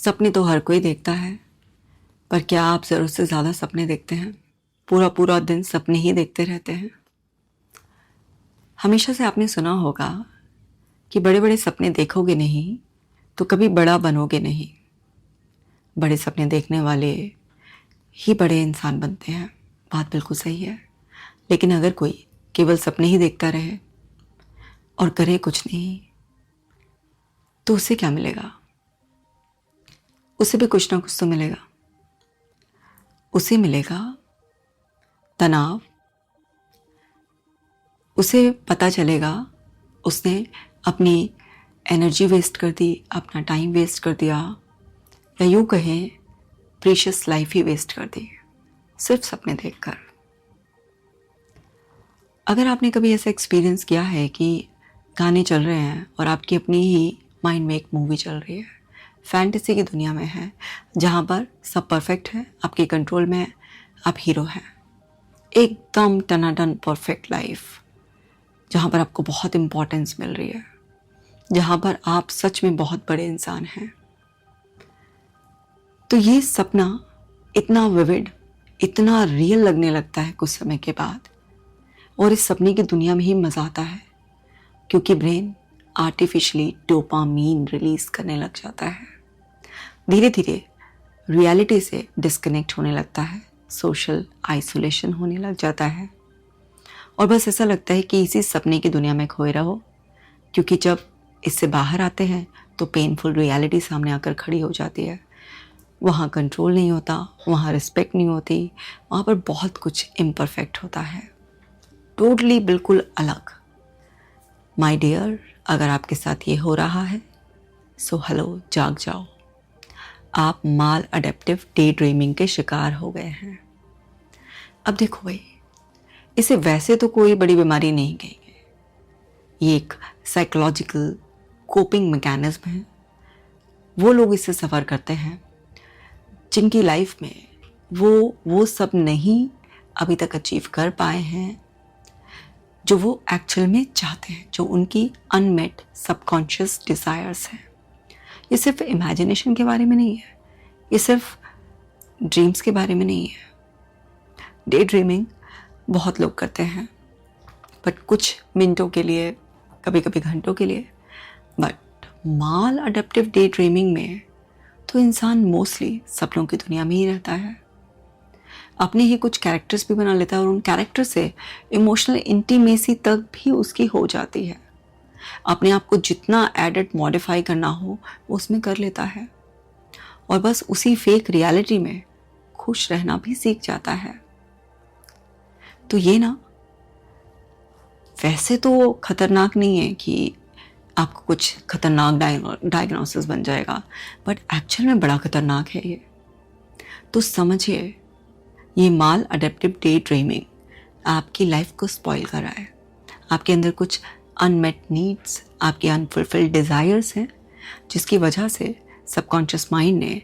सपने तो हर कोई देखता है, पर क्या आप ज़रूरत से ज़्यादा सपने देखते हैं? पूरा पूरा दिन सपने ही देखते रहते हैं। हमेशा से आपने सुना होगा कि बड़े बड़े सपने देखोगे नहीं तो कभी बड़ा बनोगे नहीं। बड़े सपने देखने वाले ही बड़े इंसान बनते हैं। बात बिल्कुल सही है। लेकिन अगर कोई केवल सपने ही देखता रहे और करे कुछ नहीं, तो उसे क्या मिलेगा? उसे भी कुछ ना कुछ तो मिलेगा। उसे मिलेगा तनाव। उसे पता चलेगा उसने अपनी एनर्जी वेस्ट कर दी, अपना टाइम वेस्ट कर दिया, या यूँ कहें प्रीशियस लाइफ ही वेस्ट कर दी, सिर्फ सपने देखकर। अगर आपने कभी ऐसा एक्सपीरियंस किया है कि गाने चल रहे हैं और आपकी अपनी ही माइंड में एक मूवी चल रही है, फैंटेसी की दुनिया में है, जहाँ पर सब परफेक्ट है, आपके कंट्रोल में है, आप हीरो हैं, एकदम टनाटन परफेक्ट लाइफ, जहाँ पर आपको बहुत इम्पोर्टेंस मिल रही है, जहाँ पर आप सच में बहुत बड़े इंसान हैं। तो ये सपना इतना विविड, इतना रियल लगने लगता है कुछ समय के बाद, और इस सपने की दुनिया में ही मज़ा आता है, क्योंकि ब्रेन आर्टिफिशियली डोपामीन रिलीज करने लग जाता है। धीरे धीरे रियलिटी से डिस्कनेक्ट होने लगता है, सोशल आइसोलेशन होने लग जाता है, और बस ऐसा लगता है कि इसी सपने की दुनिया में खोए रहो, क्योंकि जब इससे बाहर आते हैं तो पेनफुल रियलिटी सामने आकर खड़ी हो जाती है। वहाँ कंट्रोल नहीं होता, वहाँ रिस्पेक्ट नहीं होती, वहाँ पर बहुत कुछ इम्परफेक्ट होता है, टोटली बिल्कुल अलग। माय डियर, अगर आपके साथ ये हो रहा है सो हेलो, जाग जाओ। आप माल अडेप्टिव डे ड्रीमिंग के शिकार हो गए हैं। अब देखो भाई, इसे वैसे तो कोई बड़ी बीमारी नहीं कहेंगे, ये एक साइकोलॉजिकल कोपिंग मैकेनिज्म है। वो लोग इससे सफ़र करते हैं जिनकी लाइफ में वो सब नहीं अभी तक अचीव कर पाए हैं जो वो एक्चुअल में चाहते हैं, जो उनकी अनमेट सबकॉन्शियस डिज़ायर्स हैं। ये सिर्फ इमेजिनेशन के बारे में नहीं है, ये सिर्फ ड्रीम्स के बारे में नहीं है। डे ड्रीमिंग बहुत लोग करते हैं, बट कुछ मिनटों के लिए, कभी कभी घंटों के लिए। But mall adaptive day dreaming में तो इंसान मोस्टली सपनों की दुनिया में ही रहता है, अपने ही कुछ कैरेक्टर्स भी बना लेता है, और उन कैरेक्टर से इमोशनल इंटीमेसी तक भी उसकी हो जाती है। अपने आप को जितना एडिट मॉडिफाई करना हो वो उसमें कर लेता है, और बस उसी फेक रियलिटी में खुश रहना भी सीख जाता है। तो ये ना वैसे तो खतरनाक नहीं है कि आपको कुछ खतरनाक डायग्नोसिस बन जाएगा, बट एक्चुअल में बड़ा खतरनाक है ये। तो समझिए, ये माल अडेप्टिव डे ड्रीमिंग आपकी लाइफ को स्पॉइल कर रहा है। आपके अंदर कुछ अनमेट नीड्स, आपके अनफुलफिल्ड डिज़ायर्स हैं, जिसकी वजह से सबकॉन्शियस माइंड ने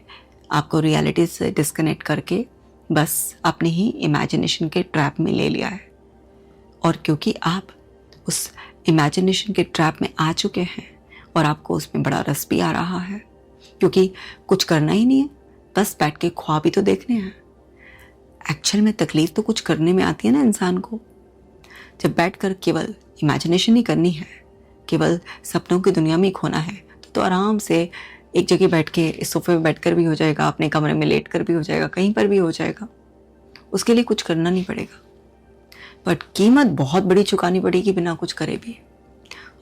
आपको रियलिटी से डिस्कनेक्ट करके बस अपनी ही इमेजिनेशन के ट्रैप में ले लिया है। और क्योंकि आप उस इमेजिनेशन के ट्रैप में आ चुके हैं और आपको उसमें बड़ा रस भी आ रहा है, क्योंकि कुछ करना ही नहीं है, बस बैठ के ख्वाब ही तो देखने हैं। एक्चुअल में तकलीफ तो कुछ करने में आती है ना इंसान को। जब बैठकर केवल इमेजिनेशन ही करनी है, केवल सपनों की दुनिया में ही खोना है, तो आराम से एक जगह बैठ के, इस सोफे में बैठकर भी हो जाएगा, अपने कमरे में लेट कर भी हो जाएगा, कहीं पर भी हो जाएगा। उसके लिए कुछ करना नहीं पड़ेगा, बट कीमत बहुत बड़ी चुकानी पड़ेगी बिना कुछ करे भी,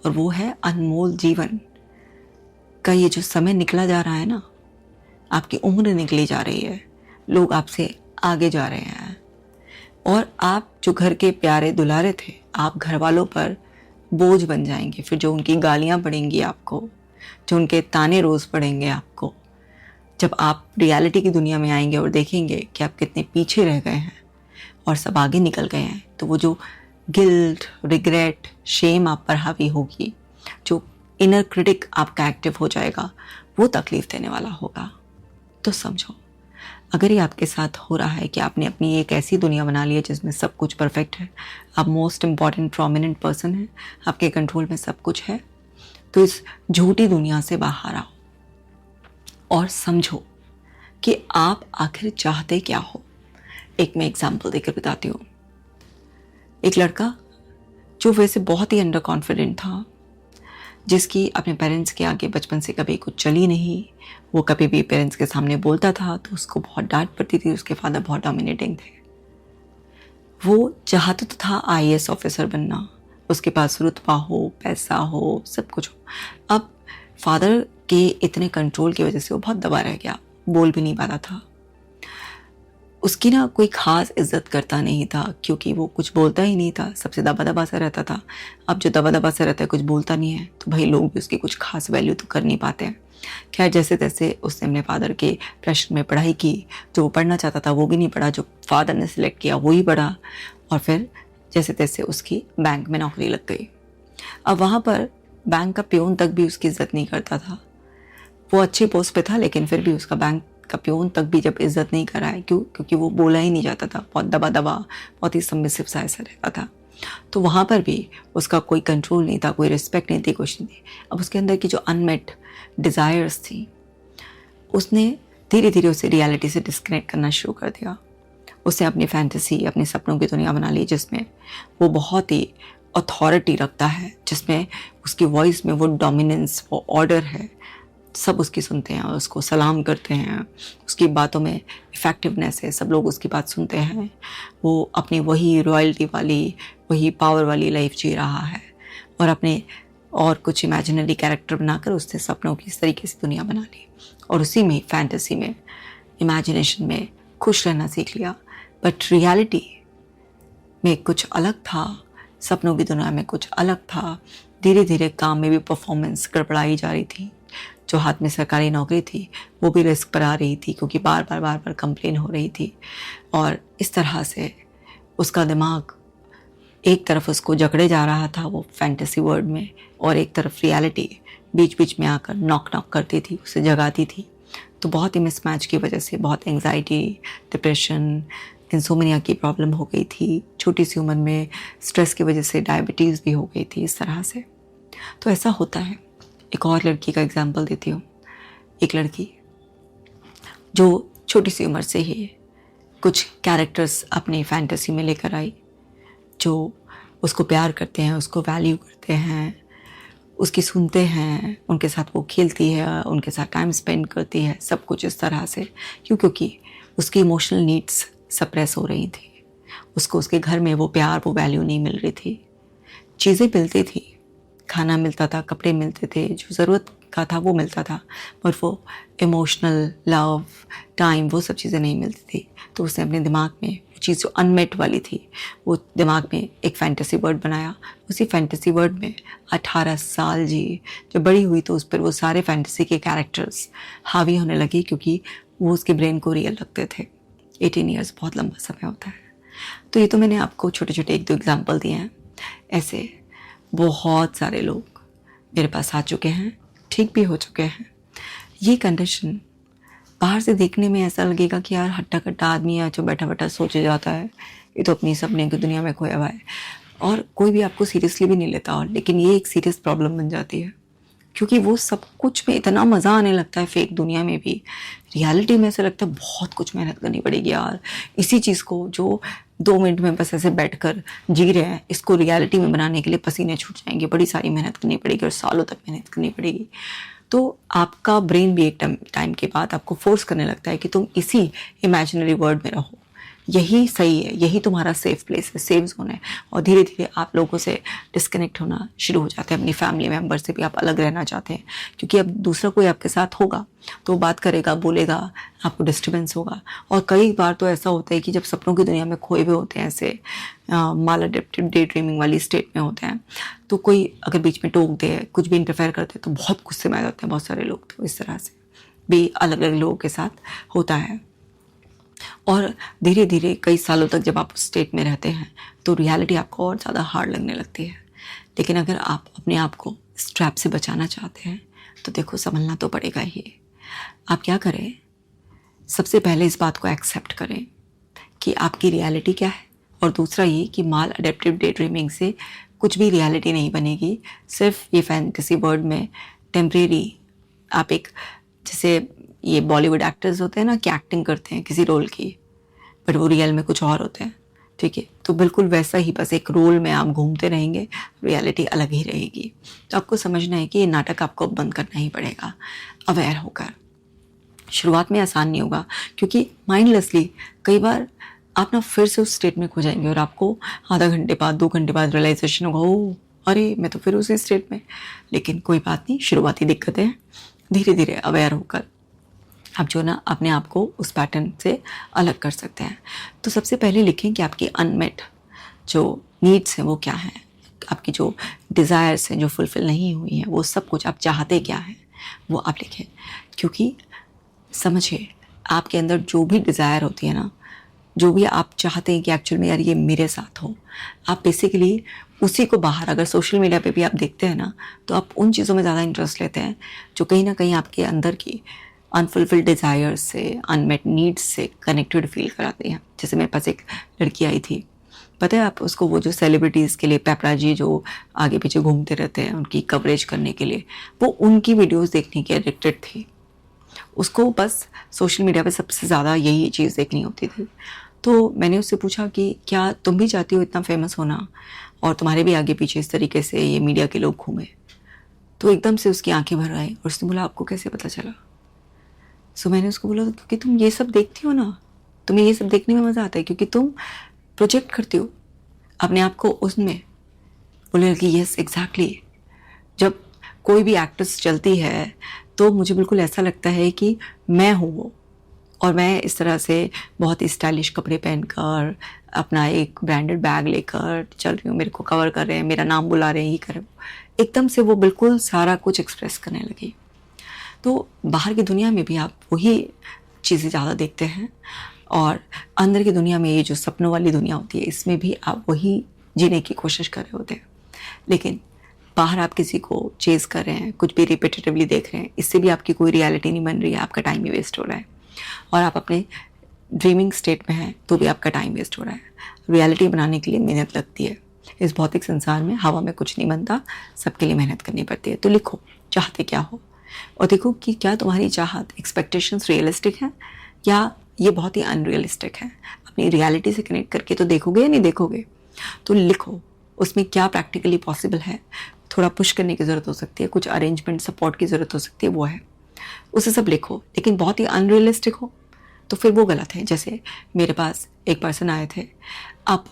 और वो है अनमोल जीवन का ये जो समय निकला जा रहा है ना। आपकी उम्र निकली जा रही है, लोग आपसे आगे जा रहे हैं, और आप जो घर के प्यारे दुलारे थे, आप घर वालों पर बोझ बन जाएंगे। फिर जो उनकी गालियां पड़ेंगी आपको, जो उनके ताने रोज़ पड़ेंगे आपको, जब आप रियलिटी की दुनिया में आएंगे और देखेंगे कि आप कितने पीछे रह गए हैं और सब आगे निकल गए हैं, तो वो जो गिल्ट, रिग्रेट, शेम आप पर हावी होगी, जो इनर क्रिटिक आपका एक्टिव हो जाएगा, वो तकलीफ देने वाला होगा। तो समझो, अगर ये आपके साथ हो रहा है कि आपने अपनी एक ऐसी दुनिया बना ली है जिसमें सब कुछ परफेक्ट है, आप मोस्ट इम्पॉर्टेंट प्रोमिनेंट पर्सन हैं, आपके कंट्रोल में सब कुछ है, तो इस झूठी दुनिया से बाहर आओ। और समझो कि आप आखिर चाहते क्या हो। एक मैं एग्जाम्पल देकर बताती हूँ। एक लड़का जो वैसे बहुत ही अंडर कॉन्फिडेंट था, जिसकी अपने पेरेंट्स के आगे बचपन से कभी कुछ चली नहीं, वो कभी भी पेरेंट्स के सामने बोलता था तो उसको बहुत डांट पड़ती थी, उसके फादर बहुत डोमिनेटिंग थे। वो चाहता तो था आईएएस ऑफिसर बनना, उसके पास रुतबा हो, पैसा हो, सब कुछ हो। अब फादर के इतने कंट्रोल की वजह से वो बहुत दबा रह गया, बोल भी नहीं पाता था। उसकी ना कोई खास इज्जत करता नहीं था, क्योंकि वो कुछ बोलता ही नहीं था, सबसे दबा दबा सा रहता था। अब जो दबा दबा सा रहता है, कुछ बोलता नहीं है, तो भाई लोग भी उसकी कुछ खास वैल्यू तो कर नहीं पाते हैं। खैर, जैसे तैसे उसने अपने फादर के प्रेशर में पढ़ाई की, जो वो पढ़ना चाहता था वो भी नहीं पढ़ा, जो फादर ने सिलेक्ट किया वो ही पढ़ा, और फिर जैसे तैसे उसकी बैंक में नौकरी लग गई। अब वहाँ पर बैंक का पियोन तक भी उसकी इज्जत नहीं करता था। वो अच्छी पोस्ट पे था, लेकिन फिर भी उसका बैंक का पियोन तक भी जब इज्जत नहीं कराए, क्योंकि वो बोला ही नहीं जाता था, बहुत दबा दबा, बहुत ही सबमिसिव सा ऐसा रहता था। तो वहाँ पर भी उसका कोई कंट्रोल नहीं था, कोई रिस्पेक्ट नहीं थी, कुछ नहीं थी। अब उसके अंदर की जो अनमेट डिज़ायर्स थी, उसने धीरे धीरे उसे रियलिटी से डिस्कनेक्ट करना शुरू कर दिया। उसने अपनी फैंटेसी, अपने सपनों की दुनिया बना ली, जिसमें वो बहुत ही अथॉरिटी रखता है, जिसमें उसकी वॉइस में वो डोमिनेंस, वो ऑर्डर है। सब उसकी सुनते हैं, उसको सलाम करते हैं, उसकी बातों में इफ़ेक्टिवनेस है, सब लोग उसकी बात सुनते हैं। वो अपनी वही रॉयल्टी वाली, वही पावर वाली लाइफ जी रहा है, और अपने और कुछ इमेजिनरी कैरेक्टर बनाकर उसने सपनों की इस तरीके से दुनिया बना ली, और उसी में फैंटेसी में, इमेजिनेशन में खुश रहना सीख लिया। बट रियलिटी में कुछ अलग था, सपनों की दुनिया में कुछ अलग था। धीरे धीरे काम में भी परफॉर्मेंस गड़बड़ाई जा रही थी। जो हाथ में सरकारी नौकरी थी वो भी रिस्क पर आ रही थी, क्योंकि बार बार कंप्लेन हो रही थी। और इस तरह से उसका दिमाग एक तरफ उसको जकड़े जा रहा था वो फैंटेसी वर्ल्ड में, और एक तरफ रियलिटी बीच बीच में आकर नॉक नॉक करती थी, उसे जगाती थी। तो बहुत ही मिसमैच की वजह से बहुत एंग्जाइटी, डिप्रेशन, इंसोम्निया की प्रॉब्लम हो गई थी। छोटी सी उम्र में स्ट्रेस की वजह से डायबिटीज़ भी हो गई थी, इस तरह से। तो ऐसा होता है। एक और लड़की का एग्जाम्पल देती हूँ। एक लड़की जो छोटी सी उम्र से ही कुछ कैरेक्टर्स अपनी फैंटेसी में लेकर आई, जो उसको प्यार करते हैं, उसको वैल्यू करते हैं, उसकी सुनते हैं, उनके साथ वो खेलती है, उनके साथ टाइम स्पेंड करती है, सब कुछ इस तरह से। क्योंकि उसकी इमोशनल नीड्स सप्रेस हो रही थी। उसको उसके घर में वो प्यार, वो वैल्यू नहीं मिल रही थी। चीज़ें मिलती थी, खाना मिलता था, कपड़े मिलते थे, जो ज़रूरत का था वो मिलता था, पर वो इमोशनल लव, टाइम, वो सब चीज़ें नहीं मिलती थी। तो उसने अपने दिमाग में वो चीज़ जो अनमेट वाली थी, वो दिमाग में एक फैंटेसी वर्ल्ड बनाया। उसी फैंटेसी वर्ल्ड में 18 साल जी। जब बड़ी हुई तो उस पर वो सारे फैंटेसी के कैरेक्टर्स हावी होने लगे, क्योंकि वो उसके ब्रेन को रियल लगते थे। 18 ईयर्स बहुत लंबा समय होता है। तो ये तो मैंने आपको छोटे छोटे 1-2 एग्जाम्पल दिए हैं। ऐसे बहुत सारे लोग मेरे पास आ चुके हैं, ठीक भी हो चुके हैं। ये कंडीशन बाहर से देखने में ऐसा लगेगा कि यार हट्टा कट्टा आदमी है जो बैठा बैठा सोचे जाता है, ये तो अपनी सपने की दुनिया में खोया हुआ है, और कोई भी आपको सीरियसली भी नहीं लेता। और लेकिन ये एक सीरियस प्रॉब्लम बन जाती है, क्योंकि वो सब कुछ में इतना मज़ा आने लगता है, फेक दुनिया में भी। रियलिटी में ऐसा लगता है बहुत कुछ मेहनत करनी पड़ेगी यार, इसी चीज़ को जो 2 मिनट में बस ऐसे बैठकर जी रहे हैं, इसको रियलिटी में बनाने के लिए पसीने छूट जाएंगे, बड़ी सारी मेहनत करनी पड़ेगी और सालों तक मेहनत करनी पड़ेगी। तो आपका ब्रेन भी एक टाइम के बाद आपको फोर्स करने लगता है कि तुम इसी इमेजिनरी वर्ल्ड में रहो, यही सही है, यही तुम्हारा सेफ प्लेस है, सेफ जोन है। और धीरे धीरे आप लोगों से डिस्कनेक्ट होना शुरू हो जाते हैं, अपनी फैमिली मेम्बर से भी आप अलग रहना चाहते हैं, क्योंकि अब दूसरा कोई आपके साथ होगा तो वो बात करेगा, बोलेगा, आपको डिस्टर्बेंस होगा। और कई बार तो ऐसा होता है कि जब सपनों की दुनिया में खोए हुए होते हैं, ऐसे माल अडेप्टेड डे ड्रीमिंग वाली स्टेट में होते हैं, तो कोई अगर बीच में टोक दे, कुछ भी इंटरफेयर करते हैं, तो बहुत गुस्से में आ जाते हैं बहुत सारे लोग। तो इस तरह से भी अलग अलग लोगों के साथ होता है। और धीरे धीरे कई सालों तक जब आप उस स्टेट में रहते हैं तो रियलिटी आपको और ज़्यादा हार्ड लगने लगती है। लेकिन अगर आप अपने आप को इस ट्रैप से बचाना चाहते हैं तो देखो, संभलना तो पड़ेगा ही। आप क्या करें, सबसे पहले इस बात को एक्सेप्ट करें कि आपकी रियलिटी क्या है, और दूसरा ये कि माल अडेप्टिव डे ड्रीमिंग से कुछ भी रियलिटी नहीं बनेगी। सिर्फ ये फैंटेसी वर्ल्ड में टेम्परेरी आप एक, जैसे ये बॉलीवुड एक्टर्स होते हैं ना कि एक्टिंग करते हैं किसी रोल की, बट वो रियल में कुछ और होते हैं, ठीक है। तो बिल्कुल वैसा ही, बस एक रोल में आप घूमते रहेंगे, रियलिटी अलग ही रहेगी। तो आपको समझना है कि ये नाटक आपको बंद करना ही पड़ेगा, अवेयर होकर। शुरुआत में आसान नहीं होगा, क्योंकि माइंडलेसली कई बार आप ना फिर से उस स्टेट में खो जाएंगे और आपको आधा घंटे बाद 2 घंटे बाद रियलाइजेशन होगा, ओ अरे मैं तो फिर उसी स्टेट में। लेकिन कोई बात नहीं, शुरुआती दिक्कतें हैं, धीरे धीरे अवेयर होकर आप जो ना अपने आप को उस पैटर्न से अलग कर सकते हैं। तो सबसे पहले लिखें कि आपकी अनमेट जो नीड्स हैं वो क्या हैं, आपकी जो डिज़ायर्स हैं जो फुलफ़िल नहीं हुई हैं, वो सब कुछ आप चाहते क्या हैं वो आप लिखें। क्योंकि समझिए, आपके अंदर जो भी डिज़ायर होती है ना, जो भी आप चाहते हैं कि एक्चुअल में यार ये मेरे साथ हो, आप बेसिकली उसी को बाहर, अगर सोशल मीडिया पे भी आप देखते हैं ना, तो आप उन चीज़ों में ज़्यादा इंटरेस्ट लेते हैं जो कहीं ना कहीं आपके अंदर की अनफुलफिल्ड डिज़ायर्स से, अनमेट नीड्स से कनेक्टेड फील कराती हैं। जैसे मेरे पास एक लड़की आई थी, पता है आप उसको, वो जो सेलिब्रिटीज़ के लिए पेपराजी जो आगे पीछे घूमते रहते हैं उनकी कवरेज करने के लिए, वो उनकी वीडियोज़ देखने की एडिक्टेड थी। उसको बस सोशल मीडिया पे सबसे ज़्यादा यही चीज़ देखनी होती थी। तो मैंने उससे पूछा कि क्या तुम भी चाहती हो इतना फेमस होना और तुम्हारे भी आगे पीछे इस तरीके से ये मीडिया के लोग घूमे? तो एकदम से उसकी आंखें भर आई और उसने बोला आपको कैसे पता चला? सो मैंने उसको बोला क्योंकि तुम ये सब देखती हो ना, तुम्हें ये सब देखने में मज़ा आता है क्योंकि तुम प्रोजेक्ट करती हो अपने आप को उसमें। बोले कि यस एग्जैक्टली, जब कोई भी एक्ट्रेस चलती है तो मुझे बिल्कुल ऐसा लगता है कि मैं हूँ वो, और मैं इस तरह से बहुत ही स्टाइलिश कपड़े पहनकर अपना एक ब्रांडेड बैग लेकर चल रही हूँ, मेरे को कवर कर रहे हैं, मेरा नाम बुला रहे हैं, ये कर रहे हैं। एकदम से वो बिल्कुल सारा कुछ एक्सप्रेस करने लगी। तो बाहर की दुनिया में भी आप वही चीज़ें ज़्यादा देखते हैं, और अंदर की दुनिया में ये जो सपनों वाली दुनिया होती है इसमें भी आप वही जीने की कोशिश कर रहे होते हैं। लेकिन बाहर आप किसी को चेज़ कर रहे हैं, कुछ भी रिपीटेटिवली देख रहे हैं, इससे भी आपकी कोई रियलिटी नहीं बन रही है, आपका टाइम ही वेस्ट हो रहा है। और आप अपने ड्रीमिंग स्टेट में हैं तो भी आपका टाइम वेस्ट हो रहा है। रियलिटी बनाने के लिए मेहनत लगती है। इस भौतिक संसार में हवा में कुछ नहीं बनता, सबके लिए मेहनत करनी पड़ती है। तो लिखो चाहते क्या हो, और देखो कि क्या तुम्हारी चाहत, एक्सपेक्टेशंस रियलिस्टिक हैं या ये बहुत ही अनरियलिस्टिक है। अपनी रियलिटी से कनेक्ट करके तो देखोगे या नहीं देखोगे। तो लिखो उसमें क्या प्रैक्टिकली पॉसिबल है। थोड़ा पुश करने की ज़रूरत हो सकती है, कुछ अरेंजमेंट सपोर्ट की ज़रूरत हो सकती है, वो है, उसे सब लिखो। लेकिन बहुत ही अनरियलिस्टिक हो तो फिर वो गलत है। जैसे मेरे पास एक पर्सन आए थे, अब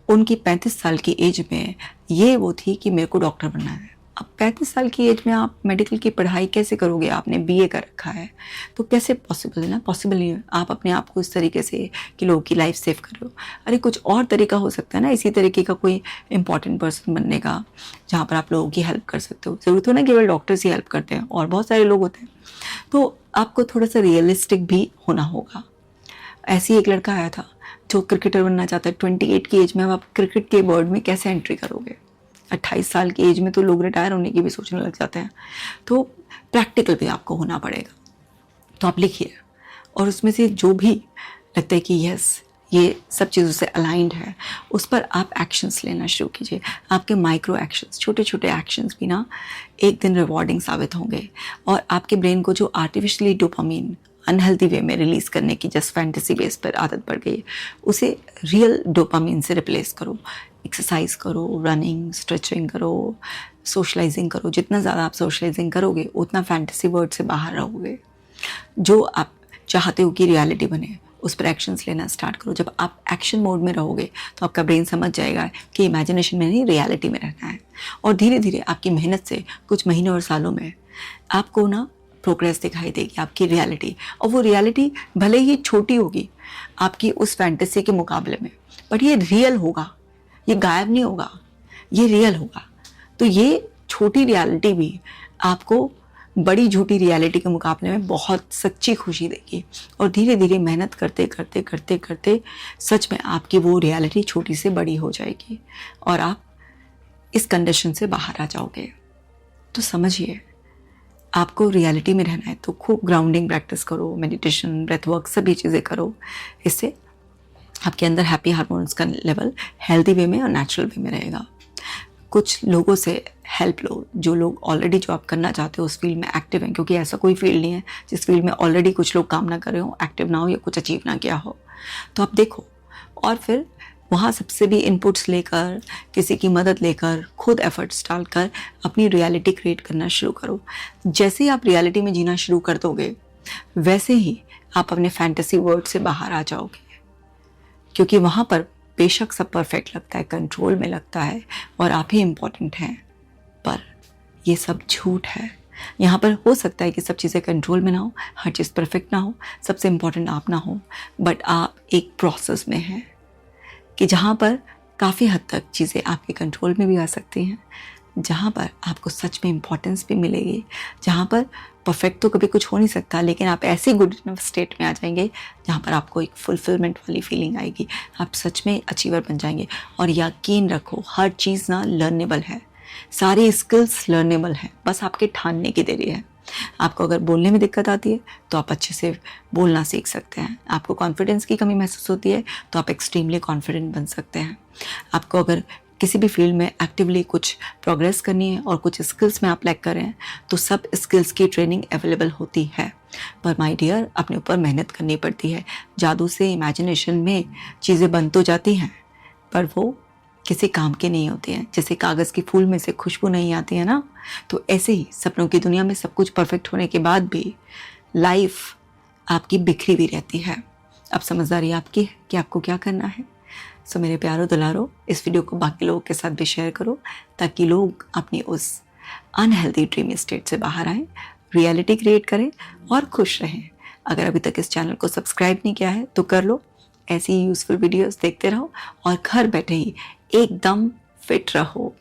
उनकी 35 साल की एज में ये वो थी कि मेरे को डॉक्टर बनना है। अब 35 साल की एज में आप मेडिकल की पढ़ाई कैसे करोगे? आपने बीए कर रखा है तो कैसे पॉसिबल है ना? पॉसिबल नहीं है। आप अपने आप को इस तरीके से कि लोगों की लाइफ सेव कर रहे हो। अरे कुछ और तरीका हो सकता है ना इसी तरीके का, कोई इंपॉर्टेंट पर्सन बनने का जहाँ पर आप लोगों की हेल्प कर सकते हो। ज़रूरत हो ना केवल डॉक्टर्स ही हेल्प करते हैं, और बहुत सारे लोग होते हैं। तो आपको थोड़ा सा रियलिस्टिक भी होना होगा। ऐसे ही एक लड़का आया था जो क्रिकेटर बनना चाहता है। 28 की एज में अब आप क्रिकेट के वर्ल्ड में कैसे एंट्री करोगे? 28 साल की एज में तो लोग रिटायर होने की भी सोचने लग जाते हैं। तो प्रैक्टिकल भी आपको होना पड़ेगा। तो आप लिखिए, और उसमें से जो भी लगता है कि यस ये सब चीज़ों से अलाइंड है, उस पर आप एक्शंस लेना शुरू कीजिए। आपके माइक्रो एक्शंस, छोटे छोटे एक्शंस भी ना एक दिन रिवॉर्डिंग साबित होंगे, और आपके ब्रेन को जो आर्टिफिशियली डोपामिन अनहेल्दी वे में रिलीज़ करने की जस्ट फैंटेसी बेस पर आदत पड़ गई है, उसे रियल डोपामिन से रिप्लेस करो। एक्सरसाइज करो, रनिंग, स्ट्रेचिंग करो, सोशलाइजिंग करो। जितना ज़्यादा आप सोशलाइजिंग करोगे उतना फैंटेसी वर्ल्ड से बाहर रहोगे। जो आप चाहते हो कि रियलिटी बने उस पर एक्शंस लेना स्टार्ट करो। जब आप एक्शन मोड में रहोगे तो आपका ब्रेन समझ जाएगा कि इमेजिनेशन में नहीं, रियलिटी में रहना है। और धीरे धीरे आपकी मेहनत से कुछ महीनों और सालों में आपको ना प्रोग्रेस दिखाई देगी आपकी रियलिटी। और वो रियलिटी भले ही छोटी होगी आपकी उस फैंटेसी के मुकाबले में, बट ये रियल होगा, ये गायब नहीं होगा, ये रियल होगा। तो ये छोटी रियलिटी भी आपको बड़ी झूठी रियलिटी के मुकाबले में बहुत सच्ची खुशी देगी। और धीरे धीरे मेहनत करते करते करते करते सच में आपकी वो रियलिटी छोटी से बड़ी हो जाएगी और आप इस कंडीशन से बाहर आ जाओगे। तो समझिए, आपको रियलिटी में रहना है तो खूब ग्राउंडिंग प्रैक्टिस करो, मेडिटेशन, ब्रेथ वर्क, सभी चीज़ें करो। इससे आपके अंदर हैप्पी हार्मोन्स का लेवल हेल्दी वे में और नेचुरल वे में रहेगा। कुछ लोगों से हेल्प लो, जो लोग ऑलरेडी जो आप करना चाहते हो उस फील्ड में एक्टिव हैं, क्योंकि ऐसा कोई फील्ड नहीं है जिस फील्ड में ऑलरेडी कुछ लोग काम ना कर रहे हो, एक्टिव ना हो या कुछ अचीव ना किया हो। तो आप देखो और फिर वहाँ सबसे भी इनपुट्स लेकर, किसी की मदद लेकर, खुद एफर्ट्स डालकर अपनी रियलिटी क्रिएट करना शुरू करो। जैसे ही आप रियलिटी में जीना शुरू कर दोगे वैसे ही आप अपने फैंटेसी वर्ल्ड से बाहर आ जाओगे, क्योंकि वहाँ पर बेशक सब परफेक्ट लगता है, कंट्रोल में लगता है और आप ही इम्पोर्टेंट हैं, पर ये सब झूठ है। यहाँ पर हो सकता है कि सब चीज़ें कंट्रोल में ना हो, हर चीज़ परफेक्ट ना हो, सबसे इम्पोर्टेंट आप ना हो, बट आप एक प्रोसेस में हैं कि जहाँ पर काफ़ी हद तक चीज़ें आपके कंट्रोल में भी आ सकती हैं, जहाँ पर आपको सच में इम्पोर्टेंस भी मिलेगी, जहाँ पर परफेक्ट तो कभी कुछ हो नहीं सकता, लेकिन आप ऐसी गुड इनफ स्टेट में आ जाएंगे जहाँ पर आपको एक फुलफिलमेंट वाली फीलिंग आएगी, आप सच में अचीवर बन जाएंगे। और यकीन रखो हर चीज़ ना लर्नेबल है, सारी स्किल्स लर्नेबल हैं, बस आपके ठानने की देरी है। आपको अगर बोलने में दिक्कत आती है तो आप अच्छे से बोलना सीख सकते हैं, आपको कॉन्फिडेंस की कमी महसूस होती है तो आप एक्सट्रीमली कॉन्फिडेंट बन सकते हैं। आपको अगर किसी भी फील्ड में एक्टिवली कुछ प्रोग्रेस करनी है और कुछ स्किल्स में आप लैक कर रहे हैं तो सब स्किल्स की ट्रेनिंग अवेलेबल होती है, पर माय डियर अपने ऊपर मेहनत करनी पड़ती है। जादू से इमेजिनेशन में चीज़ें बन तो जाती हैं पर वो किसी काम के नहीं होते हैं। जैसे कागज़ की फूल में से खुशबू नहीं आती है ना, तो ऐसे ही सपनों की दुनिया में सब कुछ परफेक्ट होने के बाद भी लाइफ आपकी बिखरी हुई रहती है। अब समझदारी आपकी है कि आपको क्या करना है। सो मेरे प्यारो दुलारो, इस वीडियो को बाकी लोगों के साथ भी शेयर करो ताकि लोग अपनी उस अनहेल्दी ड्रीम स्टेट से बाहर आएँ, रियलिटी क्रिएट करें और खुश रहें। अगर अभी तक इस चैनल को सब्सक्राइब नहीं किया है तो कर लो, ऐसी यूज़फुल वीडियोस देखते रहो और घर बैठे ही एकदम फिट रहो।